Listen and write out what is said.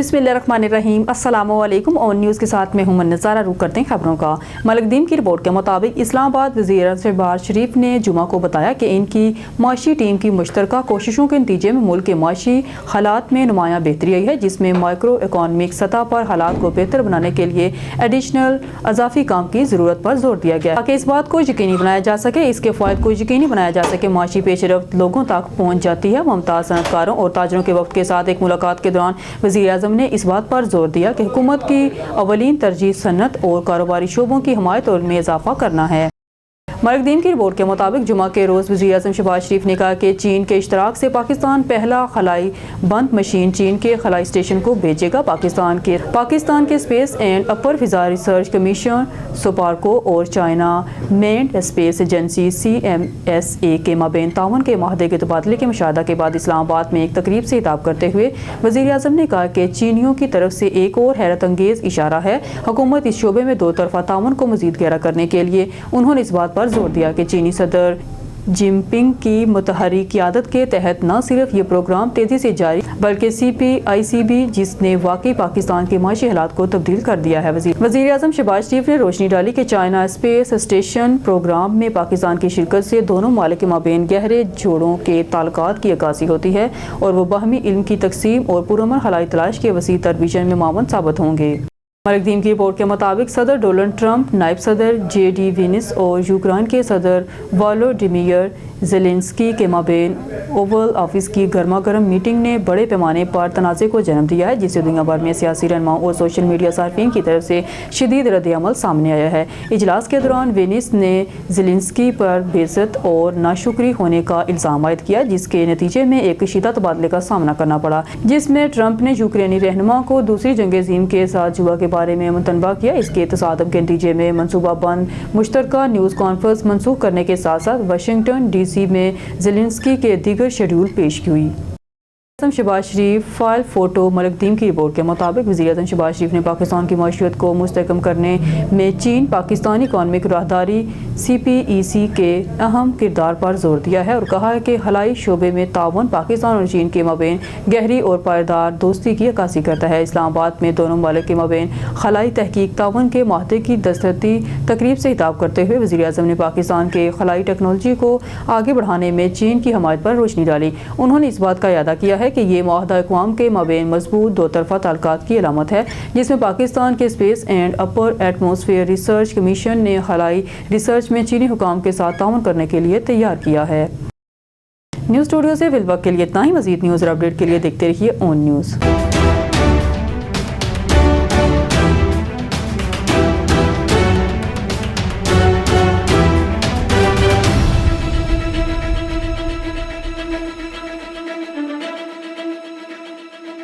बिस्मिल्लाहिर्रहमानिर्रहीम। अस्सलामु अलैकुम। ऑन न्यूज़ के साथ मैं हूं नज़ारा। रुक करते हैं खबरों का। मलकदीम की रिपोर्ट के मुताबिक इस्लामाबाद वज़ीर शहबाज शरीफ ने जुमा को बताया कि इनकी माशी टीम की मुश्तरका कोशिशों के नतीजे में मुल्क के माशी हालात में नुमायां बेहतरी आई है, जिसमें माइक्रो इकॉनमिक सतह पर हालात को बेहतर बनाने के लिए एडिशनल अजाफी काम की ज़रूरत पर जोर दिया गया ताकि इस बात को यकीनी बनाया जा सके, इसके फ़ायदे को यकीनी बनाया जा सके माशी पेशरफ्त लोगों तक पहुँच जाती है। मुमताज़ सनतकारों और ताजरों के वक्त के साथ एक मुलाकात के दौरान वज़ीर आज़म ने इस बात पर जोर दिया कि हुकूमत की अवलीन तरजीह सनत और कारोबारी शोबों की हिमायत और में इजाफा करना है। मलकदीम की रिपोर्ट के मुताबिक जुमा के रोज़ वज़ीर आज़म शहबाज शरीफ ने कहा कि चीन के इश्तराक से पाकिस्तान पहला खलाई बंद मशीन चीन के खलाई स्टेशन को भेजेगा। पाकिस्तान के स्पेस एंड अपर फिजा रिसर्च कमीशन सोपारको और China manned space agency CMSA के माबैन ताउन के माहदे के तबादले के मुशाहदा के बाद इस्लामाबाद में एक तकरीब से खिताब करते हुए वज़ीर आज़म ने कहा कि चीनियों की तरफ से एक और हैरत अंगेज़ इशारा है। हुकूमत इस शोबे में दो तरफा ताउन को मज़ीद गहरा करने के लिए उन्होंने इस बात पर जोर दिया कि चीनी सदर जिनपिंग की मुतहरी क़ियादत के तहत न सिर्फ ये प्रोग्राम तेज़ी से जारी बल्कि CPIC भी, जिसने वाकई पाकिस्तान के माशी हालात को तब्दील कर दिया है। वज़ीर आज़म शहबाज शरीफ ने रोशनी डाली कि चाइना स्पेस स्टेशन प्रोग्राम में पाकिस्तान की शिरकत से दोनों मालिक के माबैन गहरे जोड़ों के ताल्लुकात की अक्कासी होती है और वो बाहमी इल्म की तकसीम और पुरअमन खलाई तलाश के वसी तर विजन में मावन साबित होंगे। मलकदीम की रिपोर्ट के मुताबिक सदर डोनाल्ड ट्रंप, नायब सदर JD वेनिस और यूक्रेन के सदर वोलोडिमीर ज़ेलेंस्की के माबैन ओवल ऑफिस की गर्मा गर्म मीटिंग ने बड़े पैमाने पर तनाज़े को जन्म दिया है, जिससे दुनिया भर में सियासी रहनुमाओं और सोशल मीडिया सार्फिन की तरफ से शदीद रद्द-ए-अमल सामने आया है। इजलास के दौरान वेनिस ने ज़ेलेंस्की पर बेइज्जत और नाशुक्री होने का इल्ज़ाम आयद किया, जिसके नतीजे में एक कशीदा तबादले का सामना करना पड़ा, जिसमें ट्रंप ने यूक्रेनी रहनुमा को दूसरी जंग अज़ीम के साथ जुआ के बारे में मुतनबा किया। इसके तसादम के नतीजे में मनसूबा बंद मुश्तरका न्यूज़ कॉन्फ्रेंस मनसूख करने के साथ साथ वाशिंगटन DC में ज़ेलेंस्की के दीगर शेड्यूल पेश की हुई। शहबाज शरीफ फाइल फोटो। मलकदीम की रिपोर्ट के मुताबिक वज़ीर आज़म शहबाज शरीफ ने पाकिस्तान की मईशत को मुस्तहकम करने में चीन पाकिस्तानी इकॉनमिक राहदारी CPEC के अहम किरदार पर जोर दिया है और कहा है कि खलाई शोबे में ताउन पाकिस्तान और चीन के माबैन गहरी और पायदार दोस्ती की अक्कासी करता है। इस्लामाबाद में दोनों मालिक के माबैन खलाई तहकीक ताउन के माहदे की दस्तखती तकरीब से खिताब करते हुए वज़ीर आज़म ने पाकिस्तान के खलाई टेक्नोलॉजी को आगे बढ़ाने में चीन की हमायत पर रोशनी डाली। उन्होंने इस बात का यादा किया है कि ये मुआहदा अक़वाम के माबैन मजबूत दो तरफा ताल्लुकात की अलामत है, जिसमें पाकिस्तान के space and upper atmosphere research commission ने खलाई रिसर्च में चीनी हुकाम के साथ ताउन करने के लिए तैयार किया है। न्यूज़ स्टूडियो से फिलवक्त के लिए इतना ही। मज़ीद न्यूज़ और अपडेट के लिए देखते रहिए ऑन न्यूज़।